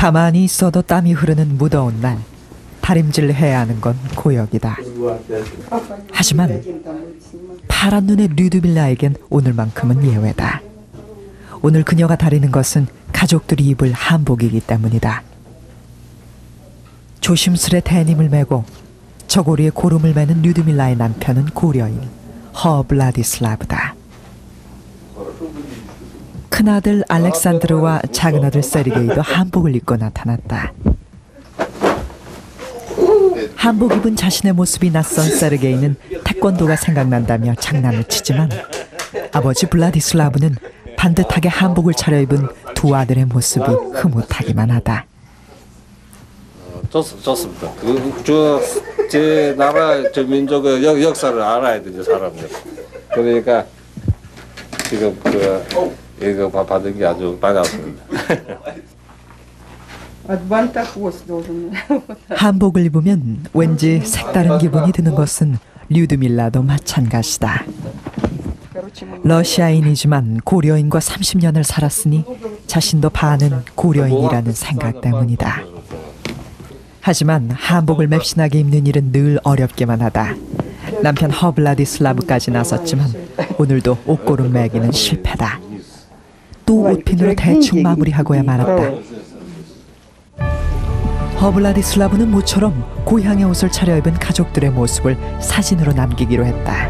가만히 있어도 땀이 흐르는 무더운 날, 다림질해야 하는 건 고역이다. 하지만 파란 눈의 류드밀라에겐 오늘만큼은 예외다. 오늘 그녀가 다리는 것은 가족들이 입을 한복이기 때문이다. 조심스레 데님을 메고 저고리에 고름을 매는 류드밀라의 남편은 고려인 허블라디슬라브다. 큰아들 알렉산드르와 작은아들 세르게이도 한복을 입고 나타났다. 한복 입은 자신의 모습이 낯선 세르게이는 태권도가 생각난다며 장난을 치지만 아버지 블라디슬라브는 반듯하게 한복을 차려입은 두 아들의 모습이 흐뭇하기만 하다. 좋습니다. 제 나라, 저 민족의 역사를 알아야 되죠, 사람들. 그러니까 지금 이거 받은 게 아주 반갑습니다. 한복을 입으면 왠지 색다른 기분이 드는 것은 류드밀라도 마찬가지다. 러시아인이지만 고려인과 30년을 살았으니 자신도 반은 고려인이라는 생각 때문이다. 하지만 한복을 맵신하게 입는 일은 늘 어렵기만 하다. 남편 허블라디슬라브까지 나섰지만 오늘도 옷고름 매기는 실패다. 또 옷핀으로 대충 마무리하고야 말았다. 허블라디슬라브는 모처럼 고향의 옷을 차려입은 가족들의 모습을 사진으로 남기기로 했다.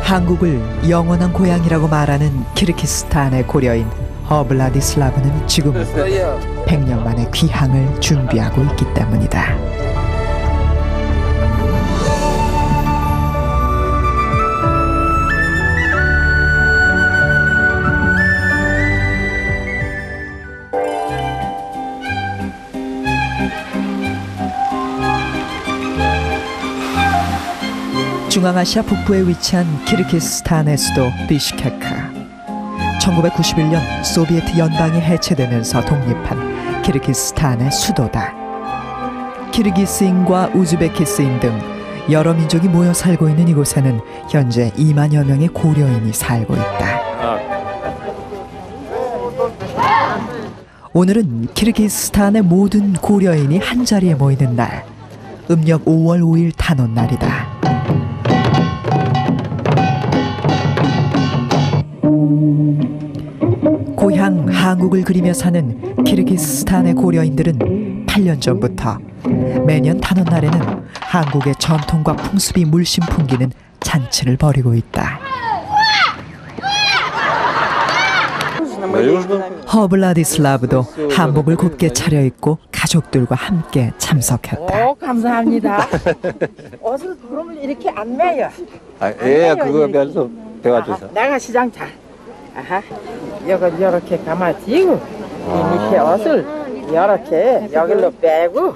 한국을 영원한 고향이라고 말하는 키르기스탄의 고려인 허블라디슬라브는 지금 100년 만에 귀향을 준비하고 있기 때문이다. 중앙아시아 북부에 위치한 키르기스탄의 수도 비슈케크. 1991년 소비에트 연방이 해체되면서 독립한 키르기스탄의 수도다. 키르기스인과 우즈베키스인 등 여러 민족이 모여 살고 있는 이곳에는 현재 2만여 명의 고려인이 살고 있다. 오늘은 키르기스탄의 모든 고려인이 한자리에 모이는 날, 음력 5월 5일 단오날이다. 고향 한국을 그리며 사는 키르기스탄의 고려인들은 8년 전부터 매년 단오날에는 한국의 전통과 풍습이 물씬 풍기는 잔치를 벌이고 있다. 허블라디슬라브도 한복을 곱게 차려입고 가족들과 함께 참석했다. 감사합니다. 옷을 그러면 이렇게 안 매요. 예, 그거 배워주세요. 내가 시장 잘. 아하, 이렇게 감아지고 이 밑에 옷을 이렇게 여기로 빼고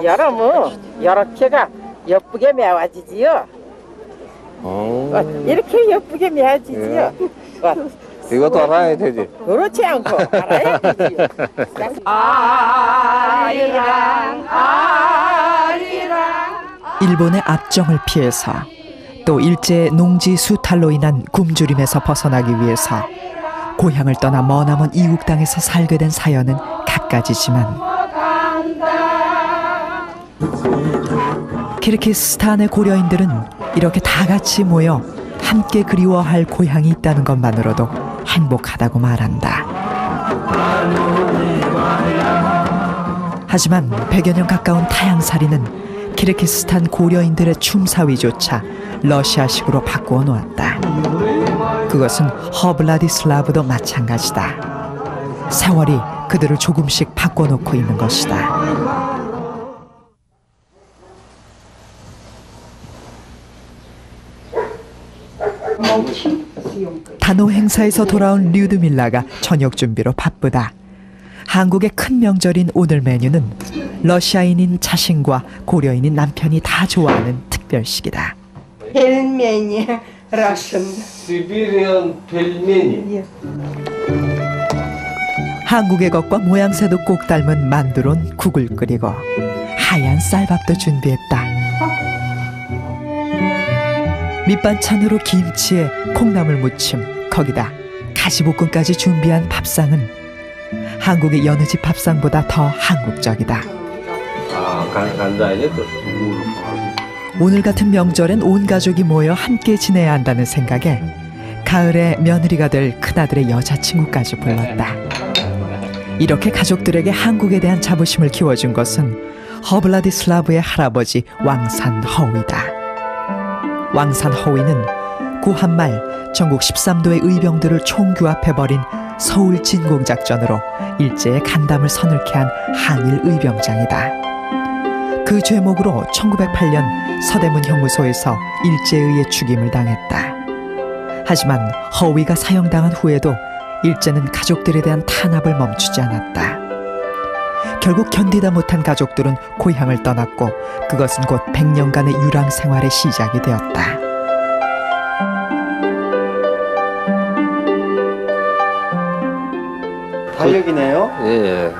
여러분 이렇게가 예쁘게 매워지지요. 이렇게 예쁘게 매워지지요. 이것도 알아야 되지. 그렇지 않고 알아야 되지. 일본의 압정을 피해서 또 일제 농지 수탈로 인한 굶주림에서 벗어나기 위해서 고향을 떠나 머나먼 이국 땅에서 살게 된 사연은 갖가지지만 키르기스탄의 고려인들은 이렇게 다 같이 모여 함께 그리워할 고향이 있다는 것만으로도 행복하다고 말한다. 하지만 100여 년 가까운 타향살이는 키르기스탄 고려인들의 춤사위조차 러시아식으로 바꾸어 놓았다. 그것은 허블라디슬라브도 마찬가지다. 세월이 그들을 조금씩 바꿔놓고 있는 것이다. 단오 행사에서 돌아온 류드밀라가 저녁 준비로 바쁘다. 한국의 큰 명절인 오늘 메뉴는 러시아인인 자신과 고려인인 남편이 다 좋아하는 특별식이다. 펠메니, 러시안. 시베리안 펠메니. 한국의 것과 모양새도 꼭 닮은 만두론 국을 끓이고 하얀 쌀밥도 준비했다. 밑반찬으로 김치에 콩나물 무침, 거기다 가시볶음까지 준비한 밥상은 한국의 여느 집 밥상보다 더 한국적이다. 간장에 또 오늘 같은 명절엔 온 가족이 모여 함께 지내야 한다는 생각에 가을에 며느리가 될 큰아들의 여자친구까지 불렀다. 이렇게 가족들에게 한국에 대한 자부심을 키워준 것은 허블라디슬라브의 할아버지 왕산 허위다. 왕산 허위는 고한말 전국 13도의 의병들을 총규합해버린 서울 진공작전으로 일제의 간담을 서늘케 한 항일 의병장이다. 그 죄목으로 1908년 서대문 형무소에서 일제에 의해 죽임을 당했다. 하지만 허위가 사형당한 후에도 일제는 가족들에 대한 탄압을 멈추지 않았다. 결국 견디다 못한 가족들은 고향을 떠났고 그것은 곧 100년간의 유랑 생활의 시작이 되었다. 달력이네요? 예.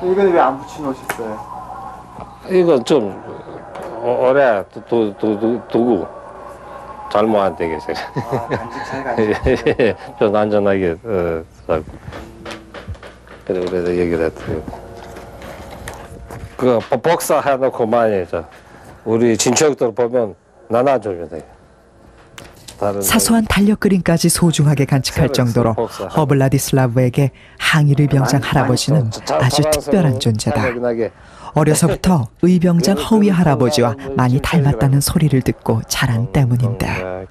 이거는 왜 안 붙여놓으셨어요? 이건 좀 오래 두고 잘못 안 되게 제가. 간직 잘 간직. 예, 좀 안전하게 살고. 그래서 얘기를 했어요. 그 복사해놓고 많이 우리 친척들 보면 나눠주면 돼요. 사소한 달력 그림까지 소중하게 간직할 정도로 허블라디슬라브에게 항일 의병장 할아버지는 아주 특별한 존재다. 어려서부터 의병장 허위 할아버지와 많이 닮았다는 소리를 듣고 자란 때문인데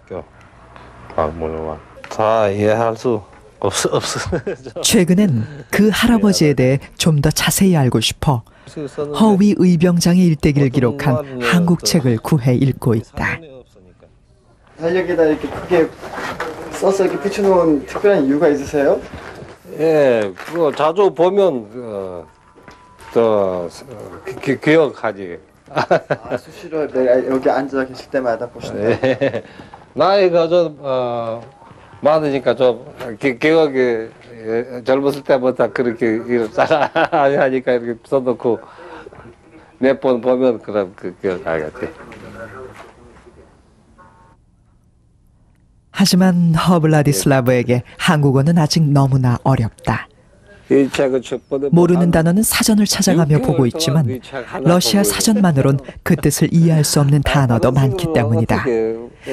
다 이해할 수 없어. 최근엔 그 할아버지에 대해 좀 더 자세히 알고 싶어 허위 의병장의 일대기를 기록한 한국 책을 구해 읽고 있다. 달력에다 이렇게 크게 써서 이렇게 붙여놓은 특별한 이유가 있으세요? 예, 그거 자주 보면 더 기억하지. 수시로 내가 여기 앉아 계실 때마다 보신다. 예. 나이가 좀 많으니까 좀 기억이 젊었을 때부터 그렇게 일을 잘 하니까 이렇게 써놓고 몇 번 보면 그럼 그 기억하겠지. 하지만 허블라디슬라브에게 한국어는 아직 너무나 어렵다. 이 책을 첫 번에 모르는 단어는 사전을 찾아가며 보고 있지만 러시아 사전만으론 그 뜻을 이해할 수 없는 단어도 많기 때문이다.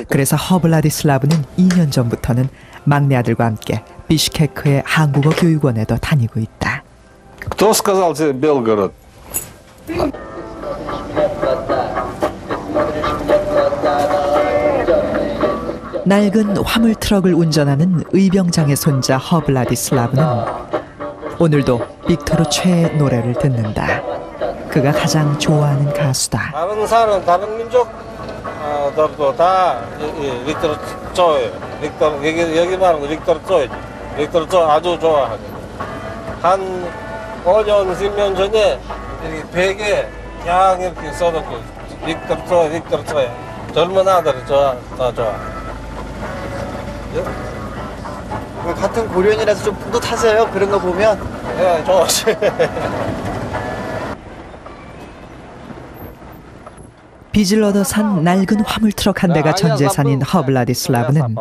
그래서 허블라디슬라브는 2년 전부터는 막내 아들과 함께 비슈케크의 한국어 교육원에도 다니고 있다. Кто сказал тебе Белгород? 낡은 화물 트럭을 운전하는 의병장의 손자 허블라디슬라브는 오늘도 빅토르 최의 노래를 듣는다. 그가 가장 좋아하는 가수다. 다른 사람, 다른 민족들도 다 빅토르 쪼예요. 빅토르 여기 말하는 빅토르 쪼이지. 빅토르 쪼 아주 좋아하거든. 한 5년, 10년 전에 이렇게 벽에 그냥 이렇게 써놓고 빅토르 쪼, 빅토르 쪼. 젊은 아들이 다 좋아. 같은 고려인이라서 좀 뿌듯하세요? 그런 거 보면? 네, 좋았지. 빚을 얻어 산 낡은 화물 트럭 한 대가 전 재산인 허블라디슬라브는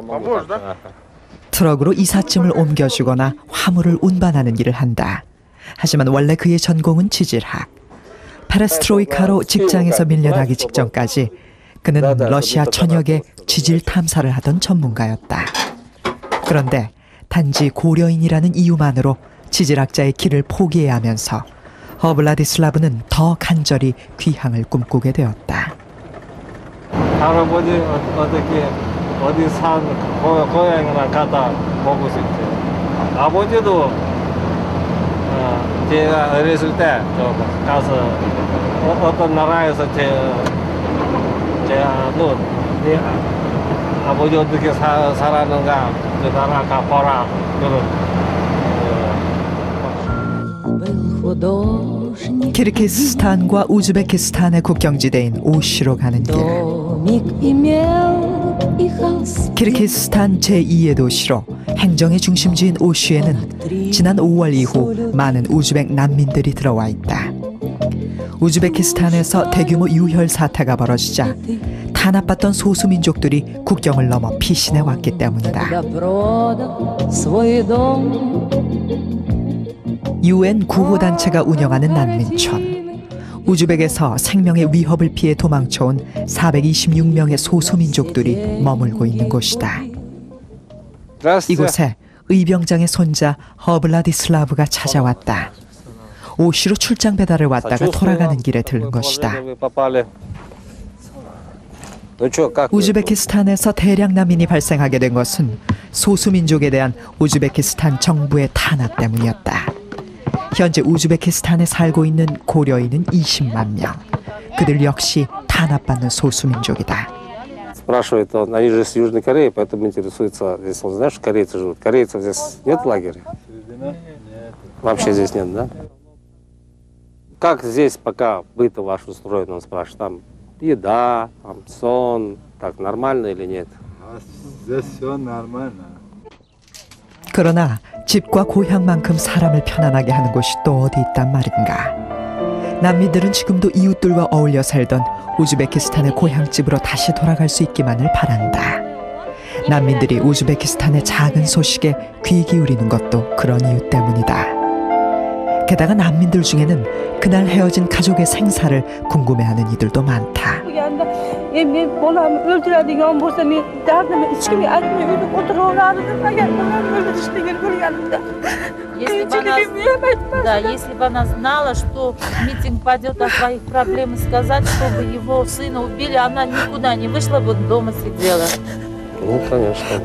트럭으로 이삿짐을 옮겨주거나 화물을 운반하는 일을 한다. 하지만 원래 그의 전공은 지질학. 페레스트로이카로 직장에서 밀려나기 직전까지 그는 러시아 전역에 지질 탐사를 하던 전문가였다. 그런데 단지 고려인이라는 이유만으로 지질학자의 길을 포기해야 하면서 허블라디슬라브는 더 간절히 귀향을 꿈꾸게 되었다. 할아버지 어떻게 어디 산 고향이나 가다 보고 싶어요. 아버지도 제가 어렸을 때 가서 어떤 나라에서 제가 네 아버지 어떻게 살았는가 그 나라 가보라 그런. 키르기스스탄과 우즈베키스탄의 국경지대인 오시로 가는 길. 키르기스스탄 제2의 도시로 행정의 중심지인 오슈에는 지난 5월 이후 많은 우즈벡 난민들이 들어와 있다. 우즈베키스탄에서 대규모 유혈 사태가 벌어지자 탄압받던 소수민족들이 국경을 넘어 피신해 왔기 때문이다. UN 구호단체가 운영하는 난민촌. 우즈벡에서 생명의 위협을 피해 도망쳐온 426명의 소수민족들이 머물고 있는 곳이다. 이곳에 의병장의 손자 허블라디슬라브가 찾아왔다. 오시로 출장 배달을 왔다가 돌아가는 길에 들른 것이다. 우즈베키스탄에서 대량 난민이 발생하게 된 것은 소수민족에 대한 우즈베키스탄 정부의 탄압 때문이었다. 현재 우즈베키스탄에 살고 있는 고려인은 20만 명. 그들 역시 탄압받는 소수민족이다. Спрашивает он, они же с Южной Кореи, поэтому интересуется, здесь он знает, что корейцы живут. Корейцев здесь нет лагеря? Вообще здесь нет, да? Как здесь пока быт ваш устроен, он спрашивает, там еда, там сон, так нормально или нет? Здесь все нормально. 그러나 집과 고향만큼 사람을 편안하게 하는 곳이 또 어디 있단 말인가. 난민들은 지금도 이웃들과 어울려 살던 우즈베키스탄의 고향집으로 다시 돌아갈 수 있기만을 바란다. 난민들이 우즈베키스탄의 작은 소식에 귀 기울이는 것도 그런 이유 때문이다. 게다가 난민들 중에는 그날 헤어진 가족의 생사를 궁금해하는 이들도 많다. Если бы она знала, что митинг пойдет о своих проблемах сказать, чтобы его сына убили, она никуда не вышла, вот дома сидела. Ну, конечно.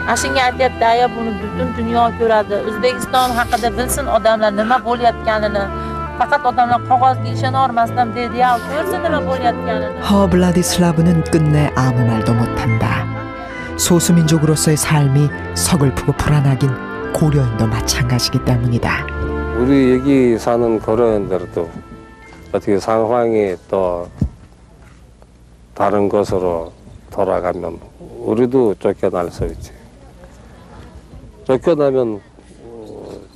Ashunga aytyapti, buni butun dunyo ko'radi. O'zbekiston haqida bilsin odamlar nima bo'layotganini. Faqat odamlar qog'ozga ishonolmasdan deydi-ya, ko'rsin nima bo'layotganini. 허블라디슬라브는 끝내 아무 말도 못한다. 소수민족으로서의 삶이 서글프고 불안하긴 고려인도 마찬가지이기 때문이다. 우리 여기 사는 고려인들도 어떻게 상황이 또 다른 곳으로 돌아가면 우리도 쫓겨날 수 있지. 쫓겨나면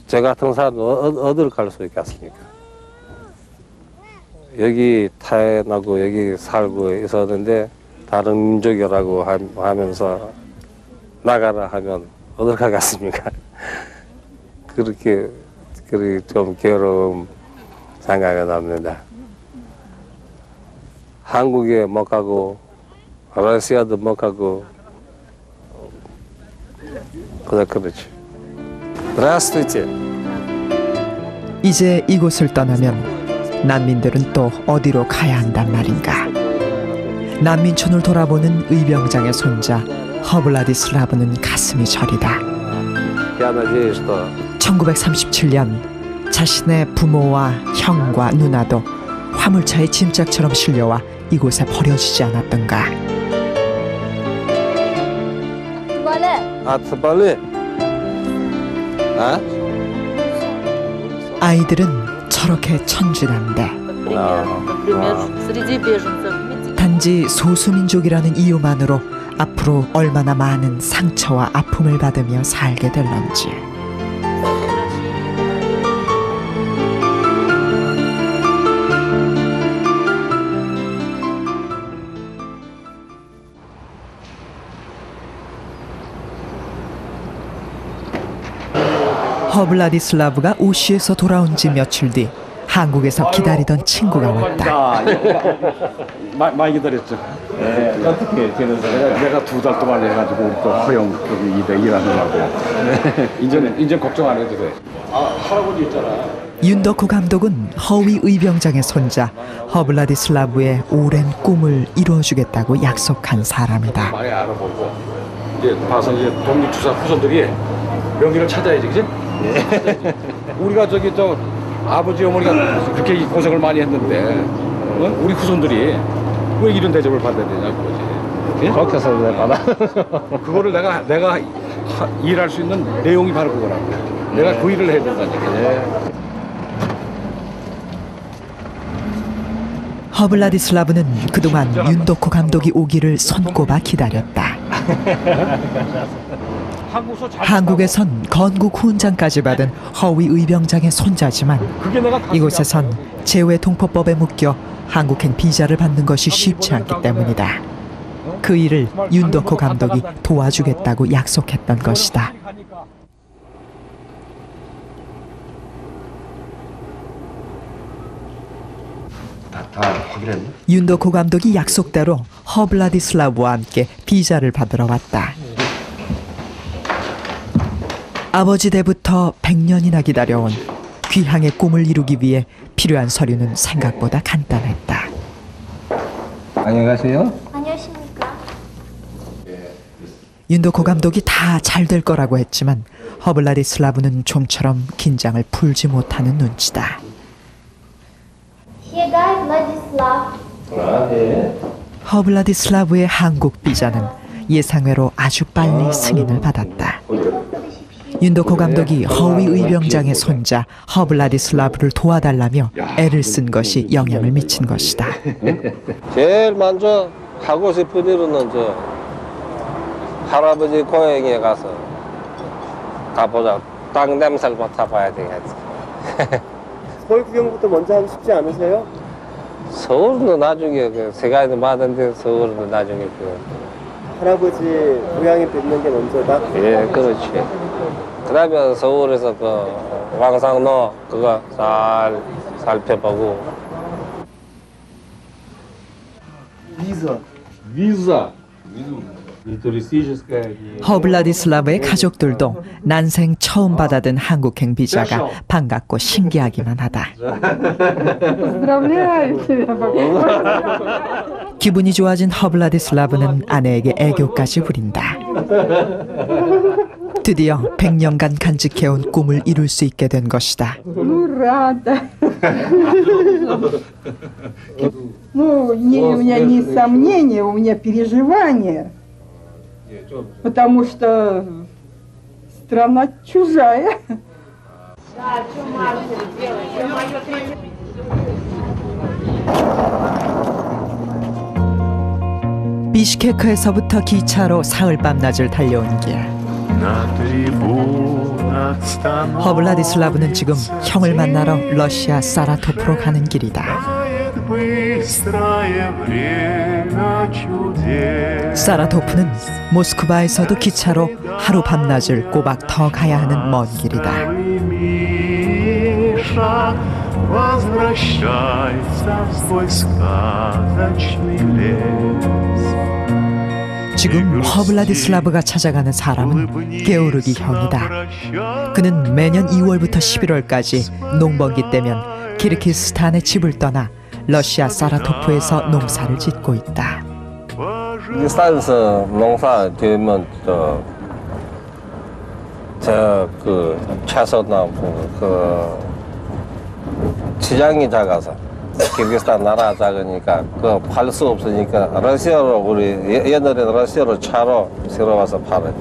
저 같은 사람은 어디를 갈 수 있겠습니까? 여기 태어나고 여기 살고 있었는데 다른 민족이라고 하면서 나가라 하면 어딜 가겠습니까? 그렇게 좀 괴로움 생각이 납니다. 한국에 못 가고 러시아도 못 가고 그렇지. Здравствуйте. 이제 이곳을 떠나면 난민들은 또 어디로 가야 한단 말인가. 난민촌을 돌아보는 의병장의 손자 허블라디슬라브는 가슴이 저리다. 1937년 자신의 부모와 형과 누나도 화물차에 짐짝처럼 실려와 이곳에 버려지지 않았던가. 아이들은 저렇게 천진한데 단지 소수민족이라는 이유만으로 앞으로 얼마나 많은 상처와 아픔을 받으며 살게 될런지. 허블라디슬라브가 오시에서 돌아온 지 며칠 뒤 한국에서 기다리던 친구가 왔다. 많이 기다렸죠. 네. 어떻게 지내세요? 내가 2달 동안 해가지고 우리 또 허영 거기 일에 일하느라고. 네. 이제 걱정 안 해도 돼. 할아버지 있잖아. 윤덕호 감독은 허위 의병장의 손자 허블라디슬라브의 오랜 꿈을 이루어주겠다고 약속한 사람이다. 많이 알아보고 이제 봐서 이제 독립투사 후손들이 명의를 찾아야지, 그지? 예. 우리가 저 아버지 어머니가 그렇게 고생을 많이 했는데 우리 후손들이 왜 이런 대접을 받아야 되냐고 그거지. 그렇게 해서 받아. 그거를 내가 일할 수 있는 내용이 바로 그거라고. 내가 그 일을 해야 된다는 얘기지. 허블라디슬라브는 그동안 윤덕호 감독이 오기를 손꼽아 기다렸다. 한국에선 건국 훈장까지 받은 허위 의병장의 손자지만 이곳에선 재외동포법에 묶여 한국행 비자를 받는 것이 쉽지 않기 때문이다. 그 일을 윤덕호 감독이 도와주겠다고 약속했던 것이다. 다 확인했네. 윤도코 감독이 약속대로 허블라디슬라브와 함께 비자를 받으러 왔다. 아버지 때부터 100년이나 기다려온 귀향의 꿈을 이루기 위해 필요한 서류는 생각보다 간단했다. 안녕하세요. 안녕하십니까? 윤도코 감독이 다 잘 될 거라고 했지만 허블라디슬라브는 좀처럼 긴장을 풀지 못하는 눈치다. Here, Vladislav. 허블라디슬라브의 한국 비자는 예상외로 아주 빨리 승인을 받았다. 윤도코 감독이 허위 의병장의 손자 허블라디슬라브를 도와달라며 애를 쓴 것이 영향을 미친 것이다. 제일 먼저 하고 싶은 일은 할아버지 고향에 가서 가보자. 땅 냄새를 맡아봐야 되겠지. 서울 구경부터 먼저 하고 싶지 않으세요? 서울은 나중에 세간이 많은데 서울은 나중에 할아버지 고향에 뵙는 게 먼저다? 예, 그렇지. 그러면 서울에서 왕상로 그거 잘 살펴보고. 비자. 허블라디슬라브의 가족들도 난생 처음 받아든 한국행 비자가 반갑고 신기하기만 하다. 기분이 좋아진 허블라디슬라브는 아내에게 애교까지 부린다. 드디어 100년간 간직해온 꿈을 이룰 수 있게 된 것이다. Ну, у меня не сомнения, у меня переживания, потому что страна чужая. 비슈케크에서부터 기차로 사흘 밤낮을 달려온 길. 허블라디슬라브는 지금 형을 만나러 러시아 사라토프로 가는 길이다. 사라토프는 모스크바에서도 기차로 하루 밤낮을 꼬박 더 가야 하는 먼 길이다. 지금 허블라디슬라브가 찾아가는 사람은 게오르기 형이다. 그는 매년 2월부터 11월까지 농번기 때면 키르기스탄의 집을 떠나 러시아 사라토프에서 농사를 짓고 있다. 키르기스탄에서 농사 되면 채소나 시장이 작아서 키르기스탄 나라 작으니까 팔 수 없으니까 러시아로 우리 옛날에 러시아로 차로 실어 와서 팔아요.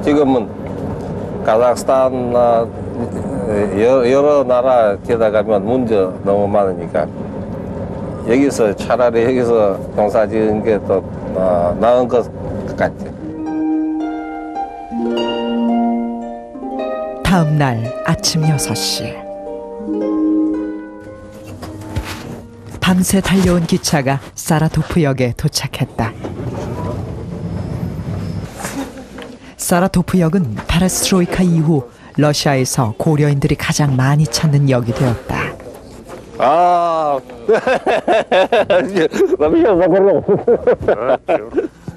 지금은 카자흐스탄나 여러 나라 들어가면 문제 너무 많으니까 여기서 차라리 여기서 농사 지은 게 더 나은 것 같아요. 다음 날 아침 6시. 밤새 달려온 기차가 사라토프역에 도착했다. 사라토프역은 페레스트로이카 이후 러시아에서 고려인들이 가장 많이 찾는 역이 되었다.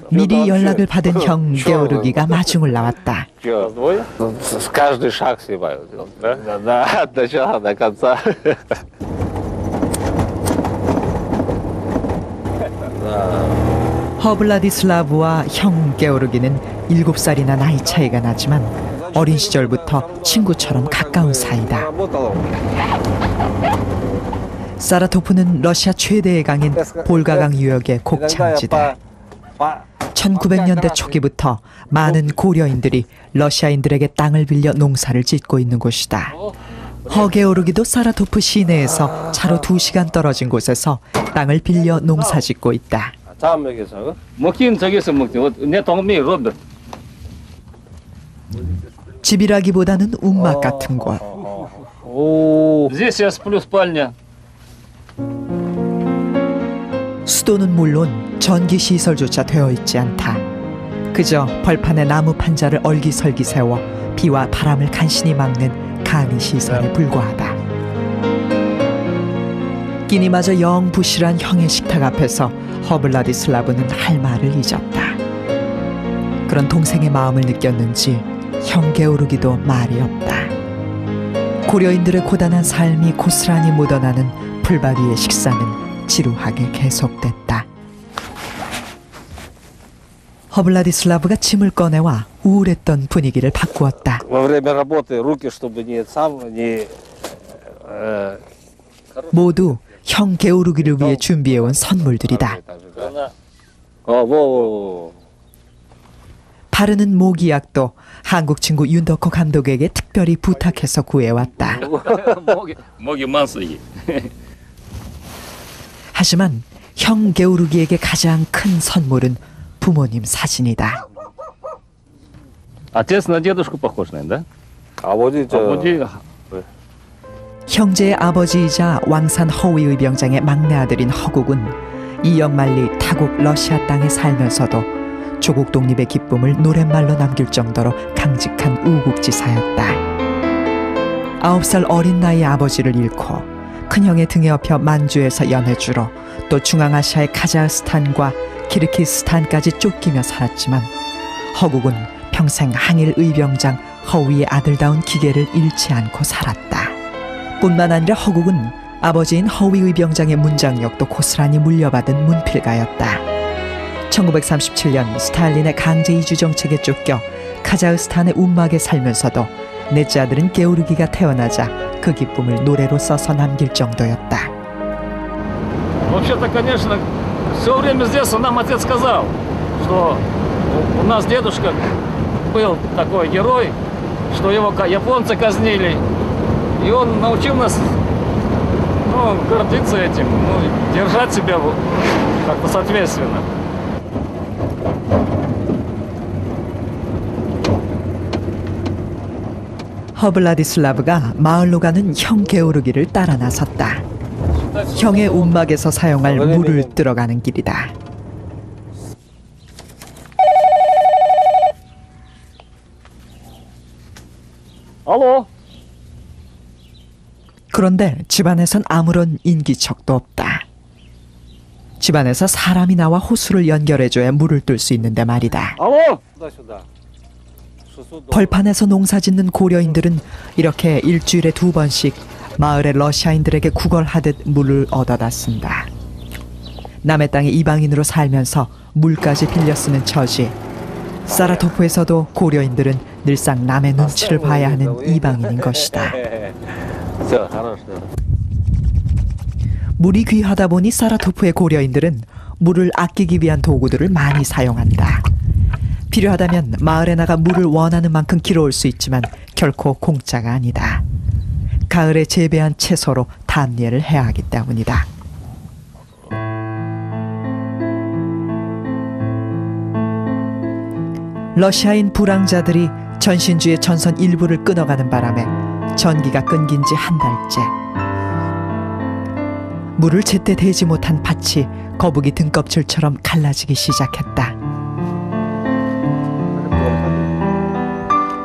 미리 연락을 받은 형 게오르기가 마중을 나왔다. Каждый шаг снимаю. Да, от начала до конца. 허블라디슬라브와 형 게오르기는 7살이나 나이 차이가 나지만 어린 시절부터 친구처럼 가까운 사이다. 사라토프는 러시아 최대의 강인 볼가강 유역의 곡창지다. 1900년대 초기부터 많은 고려인들이 러시아인들에게 땅을 빌려 농사를 짓고 있는 곳이다. 허게오르기도 사라토프 시내에서 차로 2시간 떨어진 곳에서 땅을 빌려 농사 짓고 있다. 먹긴 저기서 먹지. 내 동네 로드. 집이라기보다는 움막 같은 곳. Здесь я сплю спальня. 수도는 물론 전기 시설조차 되어 있지 않다. 그저 벌판에 나무 판자를 얼기설기 세워 비와 바람을 간신히 막는 간이 시설에 불과하다. 끼니마저 영 부실한 형의 식탁 앞에서 허블라디슬라브는 할 말을 잊었다. 그런 동생의 마음을 느꼈는지 형 게오르기도 말이 없다. 고려인들의 고단한 삶이 고스란히 묻어나는 풀밭 위의 식사는 지루하게 계속됐다. 허블라디슬라브가 짐을 꺼내와 우울했던 분위기를 바꾸었다. Во время работы руки, чтобы не 모두 형 게오르기를 위해 준비해온 선물들이다. 바르는 모기약도 한국 친구 윤덕호 감독에게 특별히 부탁해서 구해왔다. 하지만 형 게오르기에게 가장 큰 선물은 부모님 사진이다. Отец на дедушку похож, наверное, да? 아버지 형제의 아버지이자 왕산 허위의병장의 막내 아들인 허국은 이역만리 타국 러시아 땅에 살면서도 조국 독립의 기쁨을 노랫말로 남길 정도로 강직한 우국지사였다. 9살 어린 나이에 아버지를 잃고 큰형의 등에 업혀 만주에서 연해주로 또 중앙아시아의 카자흐스탄과 키르기스탄까지 쫓기며 살았지만 허국은 평생 항일 의병장 허위의 아들다운 기계를 잃지 않고 살았다. 뿐만 아니라 허국은 아버지인 허위 의병장의 문장력도 고스란히 물려받은 문필가였다. 1937년 스탈린의 강제 이주 정책에 쫓겨 카자흐스탄의 운막에 살면서도 넷째 아들인 게오르기가 태어나자 그 기쁨을 노래로 써서 남길 정도였다. Вообще-то, конечно, все время с детства нам отец сказал, что у нас дедушка был такой герой, что его японцы казнили. И он научил нас, гордиться этим, держать себя как-то соответственно. 허블라디슬라브가 마을로 가는 형 게오르기를 따라 나섰다. 형의 운막에서 사용할 물을 들어가는 길이다. 알로? 그런데 집안에선 아무런 인기척도 없다. 집안에서 사람이 나와 호수를 연결해줘야 물을 뜰 수 있는데 말이다. 알로? 벌판에서 농사짓는 고려인들은 이렇게 일주일에 2번씩 마을의 러시아인들에게 구걸하듯 물을 얻어다 쓴다. 남의 땅에 이방인으로 살면서 물까지 빌려 쓰는 처지. 사라토프에서도 고려인들은 늘상 남의 눈치를 봐야 하는 이방인인 것이다. 물이 귀하다 보니 사라토프의 고려인들은 물을 아끼기 위한 도구들을 많이 사용한다. 필요하다면 마을에 나가 물을 원하는 만큼 길어올 수 있지만 결코 공짜가 아니다. 가을에 재배한 채소로 담례를 해야 하기 때문이다. 러시아인 불황자들이 전신주의 전선 일부를 끊어가는 바람에 전기가 끊긴 지 한 달째. 물을 제때 대지 못한 밭이 거북이 등껍질처럼 갈라지기 시작했다.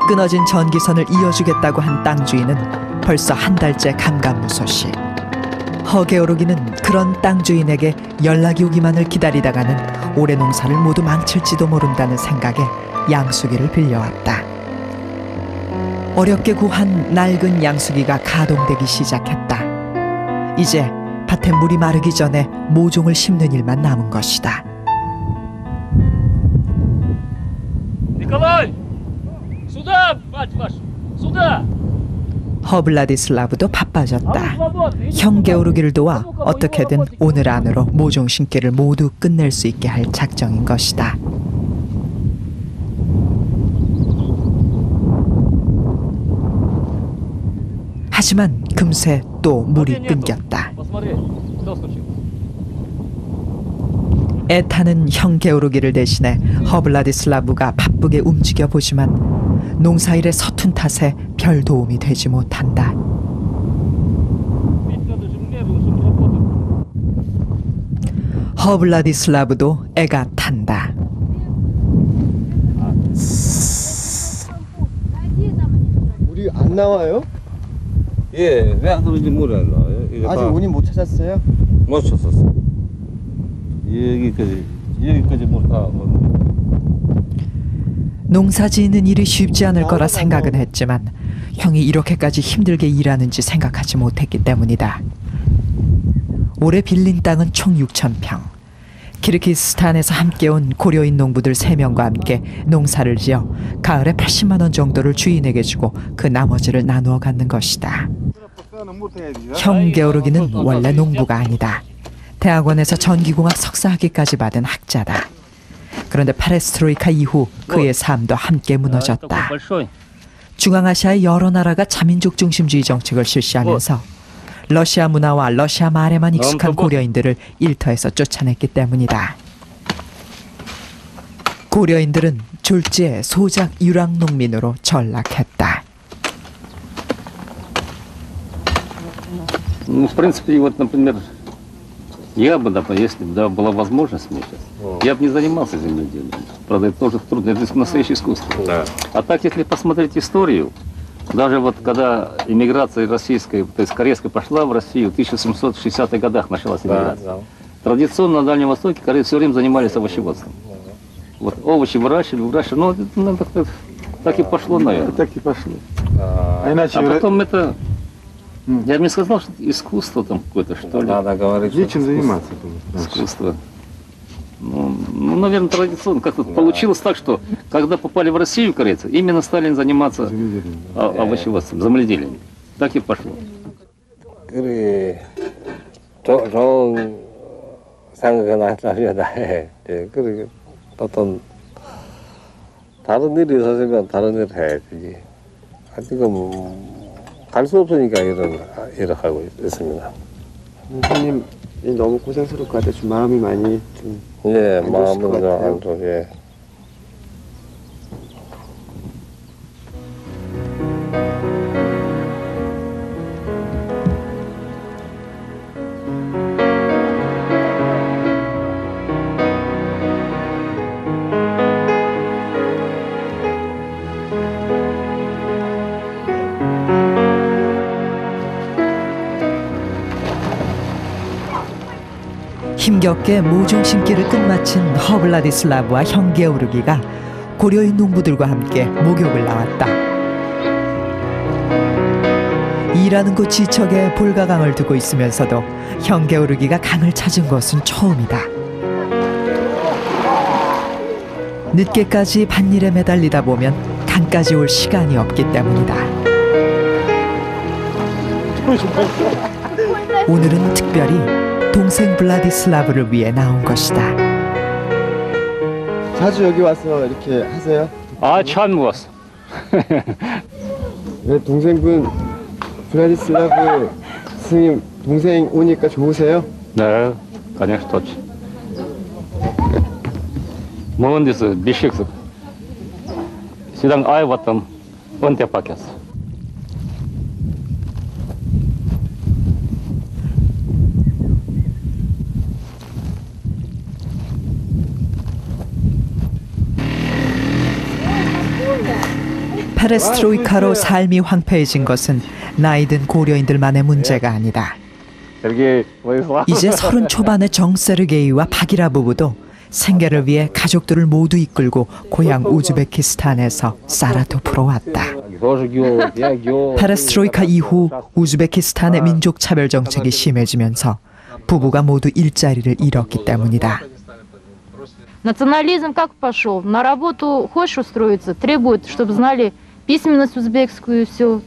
끊어진 전기선을 이어주겠다고 한 땅 주인은 벌써 한 달째 감감무소시. 허게오르기는 그런 땅 주인에게 연락이 오기만을 기다리다가는 올해 농사를 모두 망칠지도 모른다는 생각에 양수기를 빌려왔다. 어렵게 구한 낡은 양수기가 가동되기 시작했다. 이제 밭에 물이 마르기 전에 모종을 심는 일만 남은 것이다. 니콜라이! 수다! 바치! 수다! 허블라디슬라브도 바빠졌다. 형 게오르기를 도와 어떻게든 오늘 안으로 모종 심기를 모두 끝낼 수 있게 할 작정인 것이다. 하지만 금세 또 물이 끊겼다. 애타는 형 게오르기를 대신해 허블라디슬라브가 바쁘게 움직여 보지만 농사일의 서툰 탓에 별 도움이 되지 못한다. 허블라디슬라브도 애가 탄다. 물이 안 나와요? 예, 왜 안 그런지 몰라요. 아직 원인 못 찾았어요? 못 찾았어. 여기까지 못 가. 농사 지는 일이 쉽지 않을 거라 생각은 했지만 형이 이렇게까지 힘들게 일하는지 생각하지 못했기 때문이다. 올해 빌린 땅은 총 6,000평. 키르기스스탄에서 함께 온 고려인 농부들 3명과 함께 농사를 지어 가을에 80만 원 정도를 주인에게 주고 그 나머지를 나누어 갖는 것이다. 형 게오르기는 원래 농부가 아니다. 대학원에서 전기공학 석사학위까지 받은 학자다. 그런데 페레스트로이카 이후 그의 삶도 함께 무너졌다. 중앙아시아의 여러 나라가 자민족 중심주의 정책을 실시하면서 러시아 문화와 러시아 말에만 익숙한 고려인들을 일터에서 쫓아냈기 때문이다. 고려인들은 졸지에 소작 유랑 농민으로 전락했다. Ну, в принципе, вот, например, я бы, если бы была возможность мне сейчас, я бы не занимался земледелием. Правда, это тоже трудно, это настоящее искусство. Да. А так, если посмотреть историю, даже вот когда иммиграция российская, то есть корейская пошла в Россию, в 1760-х годах началась иммиграция. Традиционно на Дальнем Востоке корейцы все время занимались овощеводством. Вот, овощи выращивали, ну, так и пошло, наверное. Так и пошло. А потом это... Я бы не сказал, что это искусство там какое-то, что ли. Надо говорить, Нечем заниматься. Искусство. Ну, наверное, традиционно. Как-то получилось так, что когда попали в Россию корейцы, именно стали заниматься овощеводством, земледелием. Так и пошло. 그래, 좋은 생각은 하셔야 해. 예, 그리고 어떤 다른 일이 있었으면 다른 일을 해야지. 지금 갈 수 없으니까 일을 하고 있습니다. 선생님 너무 고생스러울 것 같아요. 좀 마음이 많이 좀 예, 안 좋으실 마음은 것 같아요. 안 좋, 예. 힘겹게 모종 심기를 끝마친 허블라디슬라브와 형 게오르기가 고려인 농부들과 함께 목욕을 나왔다. 일하는 곳 지척에 볼가강을 두고 있으면서도 형 게오르기가 강을 찾은 것은 처음이다. 늦게까지 밭일에 매달리다 보면 강까지 올 시간이 없기 때문이다. 오늘은 특별히 동생 블라디슬라브를 위해 나온 것이다. 자주 여기 와서 이렇게 하세요? 아, 처음 왔어. 네, 동생분 블라디슬라브 스님 동생 오니까 좋으세요? Да, конечно, точно. Молодец, бешиксов. Сидан ай вот там, он тебя показ. 페레스트로이카로 삶이 황폐해진 것은 나이든 고려인들만의 문제가 아니다. 이제 30 초반의 정세르게이와 바기라 부부도 생계를 위해 가족들을 모두 이끌고 고향 우즈베키스탄에서 사라토프로 왔다. 페레스트로이카 이후 우즈베키스탄의 민족차별 정책이 심해지면서 부부가 모두 일자리를 잃었기 때문이다. Национализм как пошел? На работу хочешь устроиться, требует, чтобы знали письменность узбекскую, все.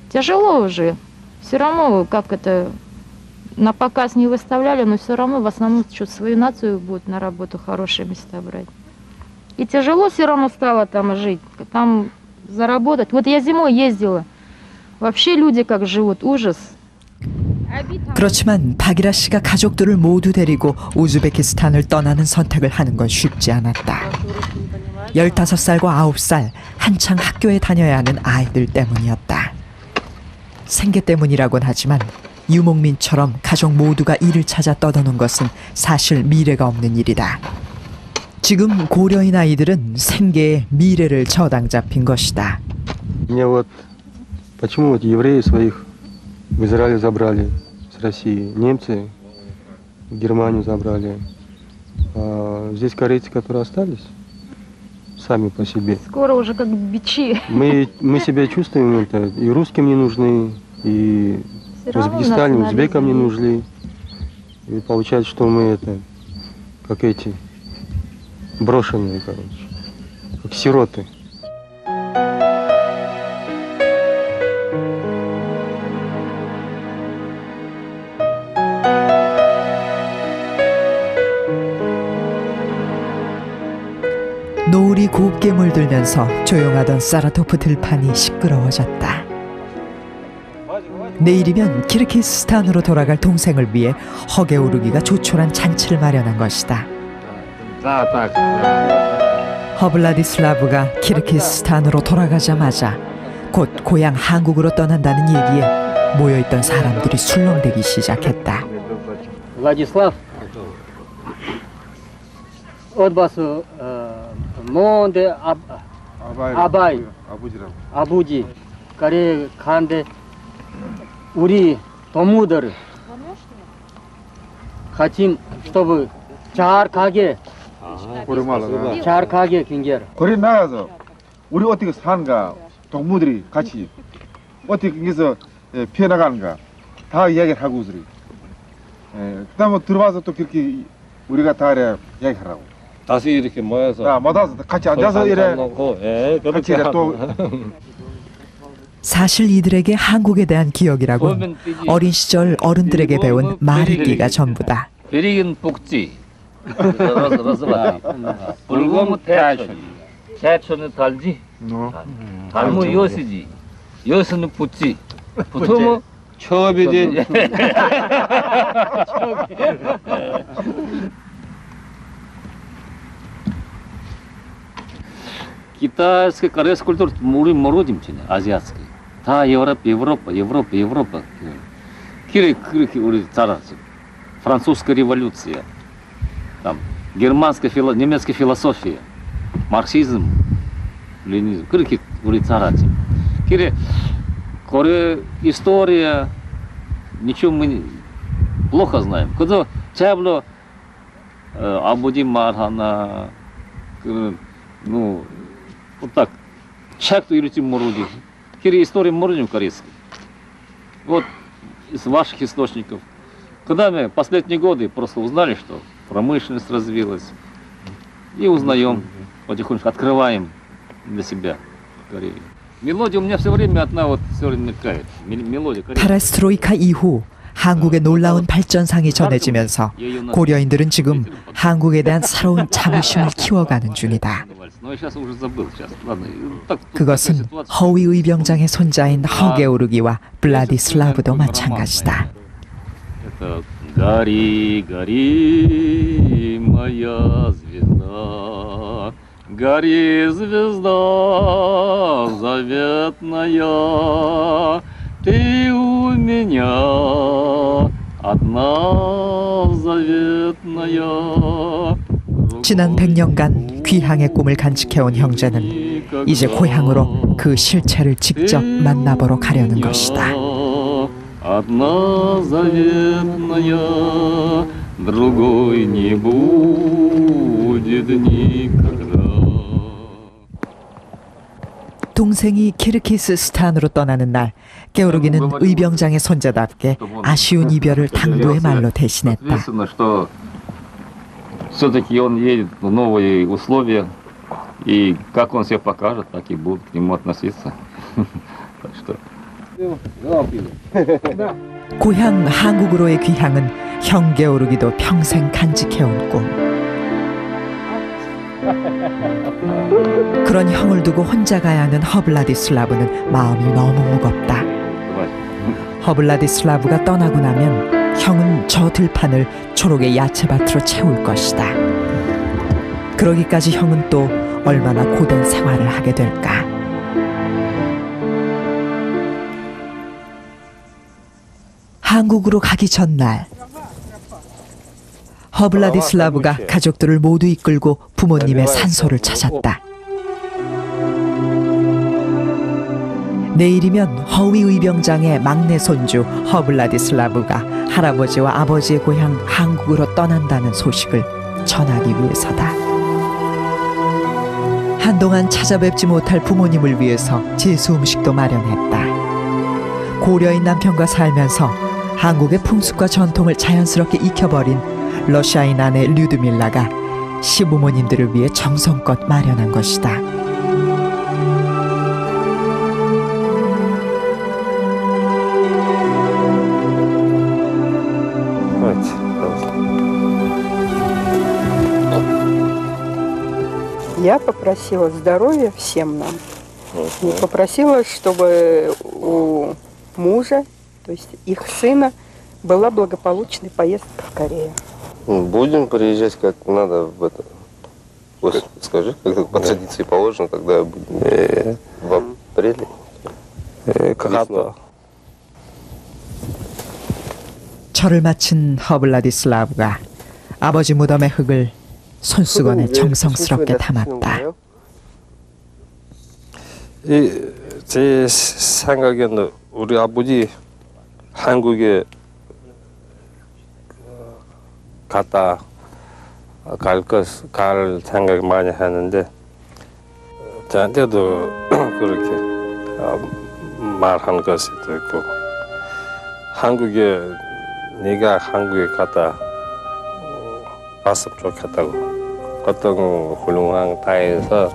Тяжело уже. Все равно, как это, на показ не выставляли, но все равно в основном что, свою нацию будут на работу хорошие места брать. И тяжело все равно стало там жить, там заработать. Вот я зимой ездила, вообще люди как живут, ужас. 그렇지만 바기라 씨가 가족들을 모두 데리고 우즈베키스탄을 떠나는 선택을 하는 건 쉽지 않았다. 15살과 9살 한창 학교에 다녀야 하는 아이들 때문이었다. 생계 때문이라곤 하지만 유목민처럼 가족 모두가 일을 찾아 떠도는 것은 사실 미래가 없는 일이다. 지금 고려인 아이들은 생계에 미래를 저당 잡힌 것이다. У меня вот почему вот евреи своих в Израиле забрали с России, немцы в Германию забрали, а здесь корейцы, которые остались сами по себе. Скоро уже как бичи. Мы себя чувствуем это, и русским не нужны, и Всё в равно Узбекистане, узбекам не национализм. нужны. И получается, что мы это, как эти, брошенные, короче, как сироты. 노을이 곱게 물들면서 조용하던 사라토프 들판이 시끄러워졌다. 내일이면 키르기스스탄으로 돌아갈 동생을 위해 허게오르기가 조촐한 잔치를 마련한 것이다. 허블라디슬라브가 키르기스스탄으로 돌아가자마자 곧 고향 한국으로 떠난다는 얘기에 모여있던 사람들이 술렁대기 시작했다. Владислав, от вас мон데 아바이, 아버지, 거기 간데 우리 동무들 хотим, чтобы 잘 가게, 잘 가게 경계를. 거리 나가서 우리 어떻게 사는가 동무들이 같이 어떻게 여기서 피해 나가는가 다 이야기를 하고 우리. 그다음에 들어와서 또 그렇게 우리가 다 이래 이야기하라고. 다시 이렇게 모여서 모아서 같이 앉아서 이래 같이 이래 또 사실 이들에게 한국에 대한 기억이라곤 어린 시절 어른들에게 배운 말읽기가 전부다. Берегин пукти. По-другому тячон. Тячон талди. Талму йосиди. Йосину пути. Потому 처음이지. китайская, корейская культура 우리 모르지, азиатская. 다 Европа. 그렇게 우리 잘 알았어. Французская революция, там, немецкая философия, марксизм, ленинизм, 그렇게 우리 잘 알지. 그래, Коре история, ничего мы плохо знаем. Когда чабло Абуди Мархана, ну, вот так, чак-то или тем мороди. Кири истории мородим корейской. Вот из ваших источников. Когда мы последние годы просто узнали, что промышленность развилась, и узнаем, потихонечку открываем для себя Корею. Мелодия у меня все время одна вот все время мелькает. Мелодия. 페레스트로이카 이후 한국의 놀라운 발전상이 전해지면서 고려인들은 지금 한국에 대한 새로운 자부심을 키워가는 중이다. 그것은 허위 의병장의 손자인 허게오르기와 블라디슬라브도 마찬가지다. Гори, гори, моя звезда. Гори, звезда заветная, ты у меня одна заветная. 지난 100년간 귀향의 꿈을 간직해온 형제는 이제 고향으로 그 실체를 직접 만나보러 가려는 것이다. Одна заветная, другой не будет никогда. 동생이 키르기스스탄으로 떠나는 날, 게오르기는 의병장의 손자답게 아쉬운 이별을 당부의 말로 대신했다. что все-таки он едет в новые условия, и как он себя покажет, так и будут к нему относиться. Так что 고향 한국으로의 귀향은 형 게오르기도 평생 간직해온 꿈. 그런 형을 두고 혼자 가야 하는 허블라디슬라브는 마음이 너무 무겁다. 허블라디슬라브가 떠나고 나면 형은 저 들판을 초록의 야채밭으로 채울 것이다. 그러기까지 형은 또 얼마나 고된 생활을 하게 될까? 한국으로 가기 전날, 허블라디슬라브가 가족들을 모두 이끌고 부모님의 산소를 찾았다. 내일이면 허위 의병장의 막내 손주 허블라디슬라브가 할아버지와 아버지의 고향 한국으로 떠난다는 소식을 전하기 위해서다. 한동안 찾아뵙지 못할 부모님을 위해서 제수 음식도 마련했다. 고려인 남편과 살면서 한국의 풍습과 전통을 자연스럽게 익혀버린 러시아인 아내 류드밀라가 시부모님들을 위해 정성껏 마련한 것이다. Я попросила здоровья всем нам. И попросила, чтобы у мужа, то есть их сына, была благополучная поездка в Корею. Будем приезжать как надо в это. Скажи, как по традиции положено, когда будем в апреле. Весной. 절을 마친 허블라디슬라브가 아버지 무덤의 흙을 손수건에 정성스럽게 담았다. 제 생각에는 우리 아버지 한국에 갔다 갈 생각 많이 하는데 저한테도 그렇게 말한 것이 있고 네가 한국에 갔다 봤으면 좋겠다고 어떤 훌륭한 땅에서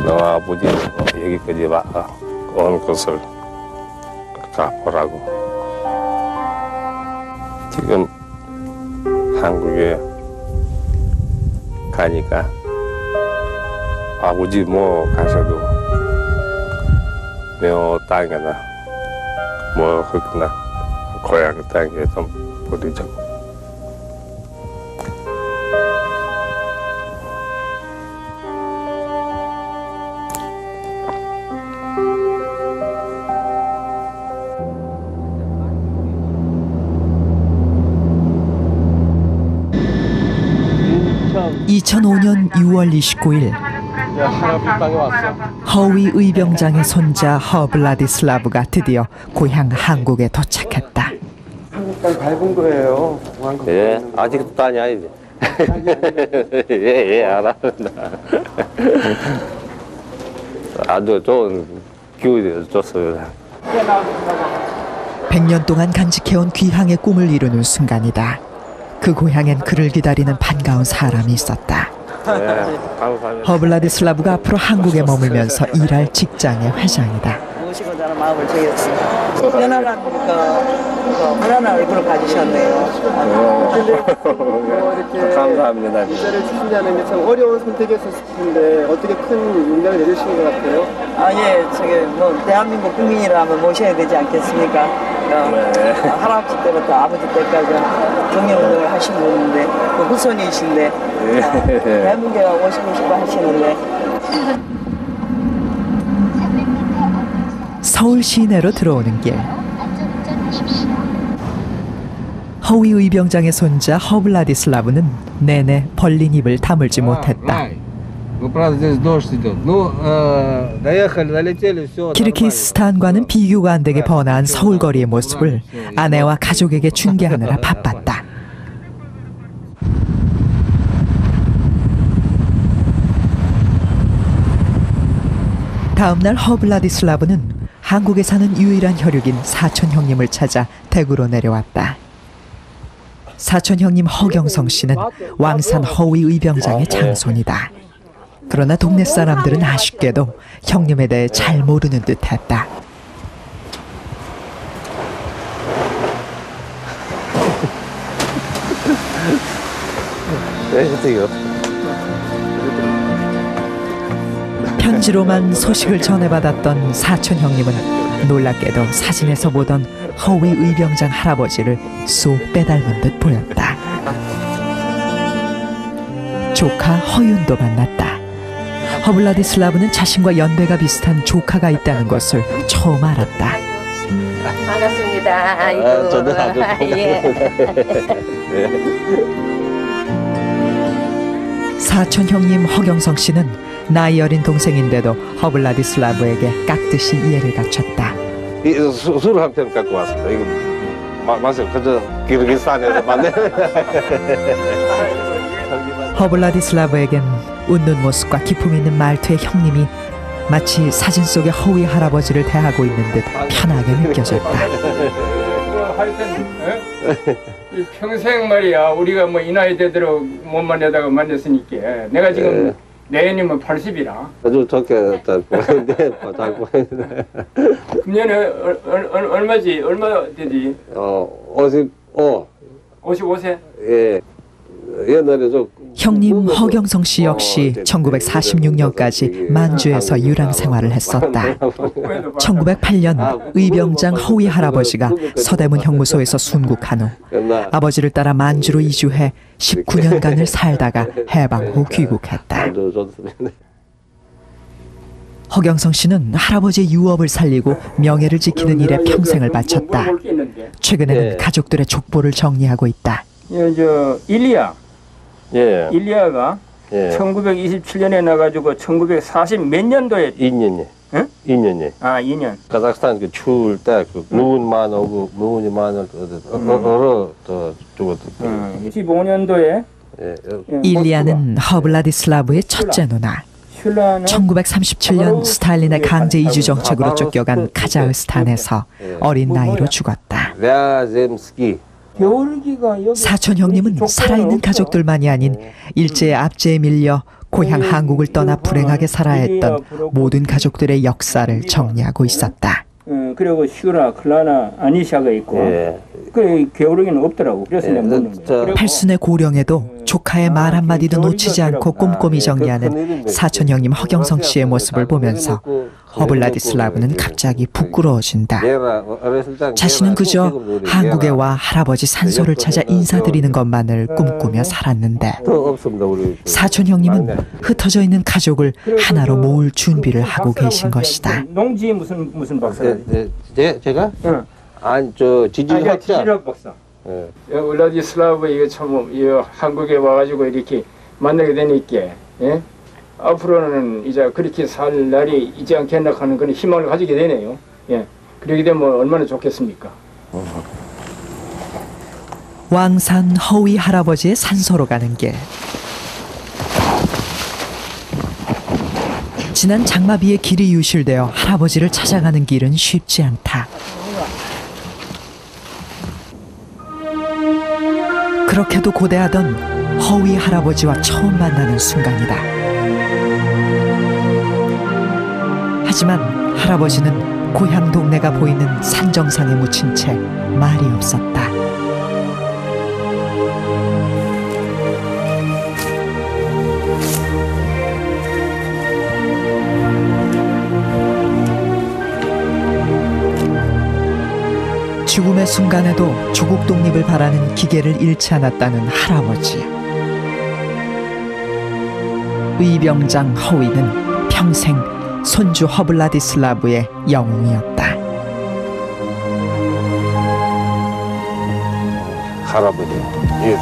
너 아버지 여기까지 온 것을 가보라고. 지금 한국에 가니까 아버지 뭐 가셔도 묘 땅이나 뭐 흙이나 고향 땅에 좀 보내자고. (2005년 6월 29일) 허위 의병장의 손자 허블라디슬라브가 드디어 고향 한국에 도착했다. 한국 땅 밟은 거예요. 예, 아직도 땅이 아니지. 예, 알아. 아주 좋은 기운이 줬어요. 100년 동안 간직해온 귀향의 꿈을 이루는 순간이다. 그 고향엔 그를 기다리는 반가운 사람이 있었다. 허블라디슬라브가 앞으로 한국에 머물면서 일할 직장의 회장이다. 모시고자는 마음을 저겼습니다. 편안한 편안한 얼굴을 가지셨네요. 이렇게 감사합니다. 비자를 주신다는 게 참 어려운 선택이었을 텐데 어떻게 큰 용량을 내리신 것 같아요? 예, 뭐 대한민국 국민이라면 모셔야 되지 않겠습니까? 할아버지 때부터 아버지 때까지 경영운동을 하신 분인데 후손이신데 대한민국에 오시고 싶어 하시는데 서울 시내로 들어오는 길. 허위 의병장의 손자 허블라디슬라브는 내내 벌린 입을 다물지 못했다. 키르기스스탄과는 비교가 안 되게 번화한 서울거리의 모습을 아내와 가족에게 중계하느라 바빴다. 다음 날 허블라디슬라브는 한국에 사는 유일한 혈육인 사촌 형님을 찾아 대구로 내려왔다. 사촌 형님 허경성 씨는 왕산 허위 의병장의 장손이다. 그러나 동네 사람들은 아쉽게도 형님에 대해 잘 모르는 듯했다. 편지로만 소식을 전해받았던 사촌 형님은 놀랍게도 사진에서 보던 허위 의병장 할아버지를 쏙 빼닮은 듯 보였다. 조카 허윤도 만났다. 허블라디슬라브는 자신과 연배가 비슷한 조카가 있다는 것을 처음 알았다. 반갑습니다. 저도 아주 사촌 형님 허경성 씨는 나이 어린 동생인데도 허블라디슬라브에게 깍듯이 이해를 갖췄다. 술 한 편 갖고 왔습니다. 이거 마세요. 그저 기르기스탄에서 만든. 허블라디슬라브에겐 웃는 모습과 기품 있는 말투의 형님이 마치 사진 속의 허위 할아버지를 대하고 있는 듯 편하게 느껴졌다. 하여튼 이 평생 말이야 우리가 뭐 이 나이 되도록 못 만나다가 만났으니까 내가 지금 내년이면 80이라. 아주 좋게 금년에 얼마지? 얼마 되지? 55세? 예. 옛날에 저 형님 허경성 씨 역시 1946년까지 만주에서 유랑 생활을 했었다. 1908년 의병장 허위 할아버지가 서대문 형무소에서 순국한 후 아버지를 따라 만주로 이주해 19년간을 살다가 해방 후 귀국했다. 허경성 씨는 할아버지의 유업을 살리고 명예를 지키는 일에 평생을 바쳤다. 최근에는 가족들의 족보를 정리하고 있다. 저 일리아. 예. 일리아가 1927년에 나가지고 1940 몇 년도에 2년에. 응? 2년에. 아, 2년. 카자흐스탄 그 추울 때 그 무운만 오고 무운이 많을 때 얼어 죽었던. 15년도에 일리아는 허블라디슬라브의 첫째 누나. 1937년 스탈린의 강제 이주 정책으로 쫓겨간 카자흐스탄에서 어린 나이로 죽었다. 사촌 형님은 살아있는 가족들만이 아닌 일제의 압제에 밀려 고향 한국을 떠나 불행하게 살아야 했던 모든 가족들의 역사를 정리하고 있었다. 그리고 슈라, 클라나, 아니샤가 있고 그 게오르기는 없더라고. 그래서 내가 묻는 거야. 팔순의 고령에도 조카의 말 한마디도 놓치지 않고 꼼꼼히 정리하는 사촌 형님 허경성 씨의 모습을 보면서 허블라디슬라브는 갑자기 부끄러워진다. 자신은 그저 한국에 와 할아버지 산소를 찾아 인사드리는 것만을 꿈꾸며 살았는데 사촌 형님은 흩어져 있는 가족을 하나로 모을 준비를 하고 계신 것이다. 농지 무슨 박사? 제가? 아니 저 지질학자. 지질학 박사. 블라디슬라브 이거 참 한국에 와가지고 이렇게 만나게 되니까 앞으로는 이제 그렇게 살 날이 있지 않겠나 하는 그런 희망을 가지게 되네요. 그러게 되면 얼마나 좋겠습니까? 왕산 허위 할아버지의 산소로 가는 길. 지난 장마비에 길이 유실되어 할아버지를 찾아가는 길은 쉽지 않다. 그렇게도 고대하던 허위 할아버지와 처음 만나는 순간이다. 하지만 할아버지는 고향 동네가 보이는 산정상에 묻힌 채 말이 없었다. 죽음의 순간에도 조국 독립을 바라는 기계를 잃지 않았다는 할아버지. 의병장 허위는 평생 손주 허블라디슬라브의 영웅이었다. 할아버지, 이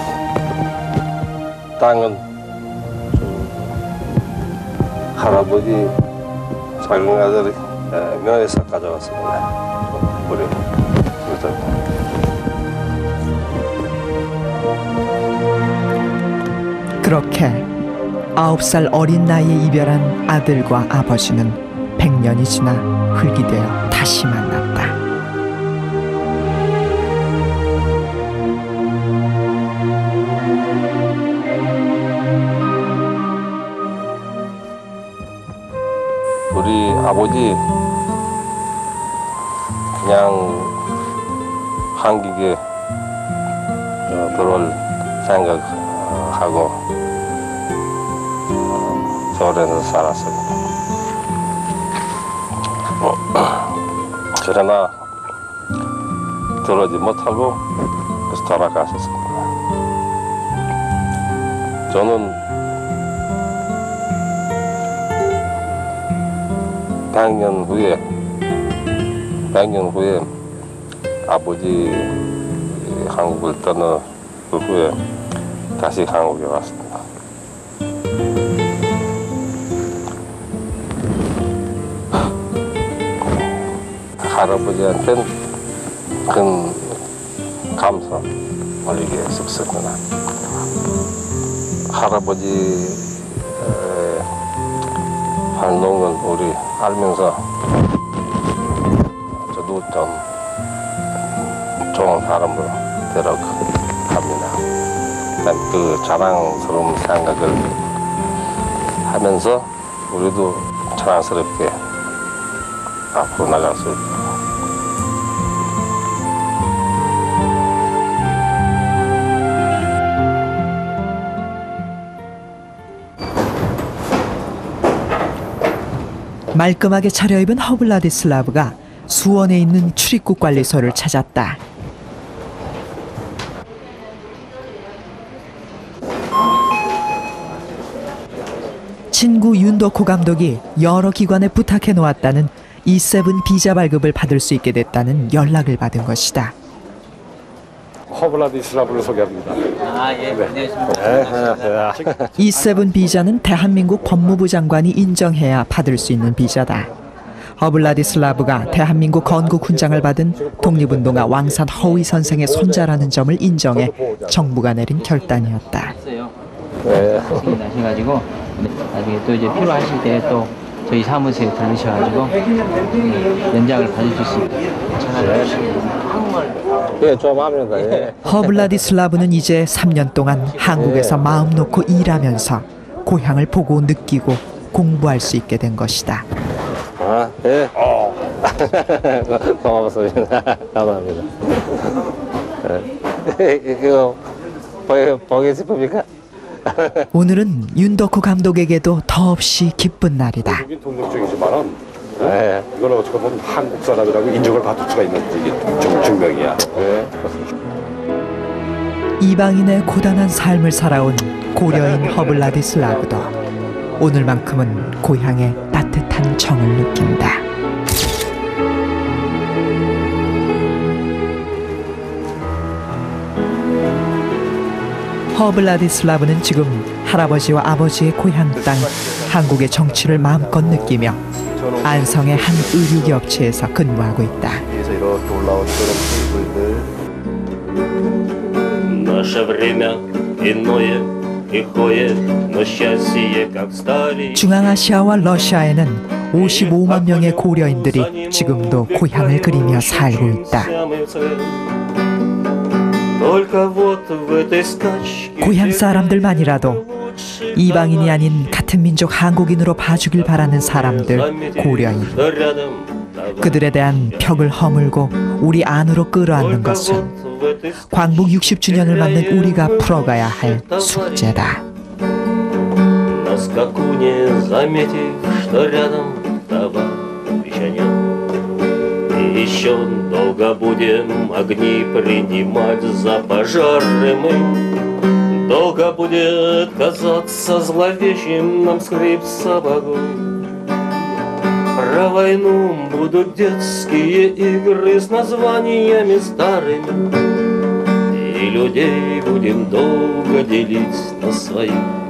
땅은 할아버지 작은 아들이 묘에서 가져왔습니다. 우리 그렇게 9살 어린 나이에 이별한 아들과 아버지는 100년이 지나 흙이 되어 다시 만났다. 우리 아버지 그냥 한국에 들어올 생각하고 서울에서 살았습니다. 그러나 들어오지 못하고 그래서 돌아가셨습니다. 저는 100년 후에 아버지 한국을 떠나 그 후에 다시 한국에 왔습니다. 할아버지한테는 큰 감사 올리게 했었구나. 할아버지 활동을 우리 알면서 저도 좀 좋은 사람으로 되어갑니다. 그 자랑스러운 생각을 하면서 우리도 자랑스럽게 앞으로 나갈 수 있고. 말끔하게 차려입은 허블라디슬라브가 수원에 있는 출입국 관리소를 찾았다. 친구 윤덕호 감독이 여러 기관에 부탁해 놓았다는 E7 비자 발급을 받을 수 있게 됐다는 연락을 받은 것이다. 허블라디슬라브를 소개합니다. E7 비자는 대한민국 법무부 장관이 인정해야 받을 수 있는 비자다. 허블라디슬라브가 대한민국 건국 훈장을 받은 독립운동가 왕산 허위 선생의 손자라는 점을 인정해 정부가 내린 결단이었다. 나셔가지고 나중에 또 이제 필요하실 때 또 저희 사무소에 들르셔가지고 연장을 받으실 수 있게 전화를 예, 좋아합니다. 예. 허블라디슬라브는 이제 3년 동안 한국에서 마음 놓고 일하면서 고향을 보고 느끼고 공부할 수 있게 된 것이다. 아, 예. 고맙습니다. 감사합니다. 이거 보기 싶습니까? 오늘은 윤덕호 감독에게도 더없이 기쁜 날이다. 독립적이지만은 이건 어떻게 보면 한국 사람이라고 인정을 받을 수가 있는 이게 증명이야. 이방인의 고단한 삶을 살아온 고려인 허블라디슬라브도 오늘만큼은 고향의 따뜻한 정을 느낀다. 허블라디슬라브는 지금 할아버지와 아버지의 고향 땅 한국의 정취를 마음껏 느끼며 안성의 한 의류업체에서 근무하고 있다. 위에서 이렇게 올라온 중앙아시아와 러시아에는 55만 명의 고려인들이 지금도 고향을 그리며 살고 있다. 고향 사람들만이라도 이방인이 아닌 같은 민족 한국인으로 봐주길 바라는 사람들, 고려인. 그들에 대한 벽을 허물고 우리 안으로 끌어안는 것은 광복 60주년을 맞는 우리가 풀어가야 할 숙제다. Еще долго будем огни принимать за пожары мы. Долго будет казаться зловещим нам скрип сапогов. Про войну будут детские игры с названиями старыми. И людей будем долго делить на своих.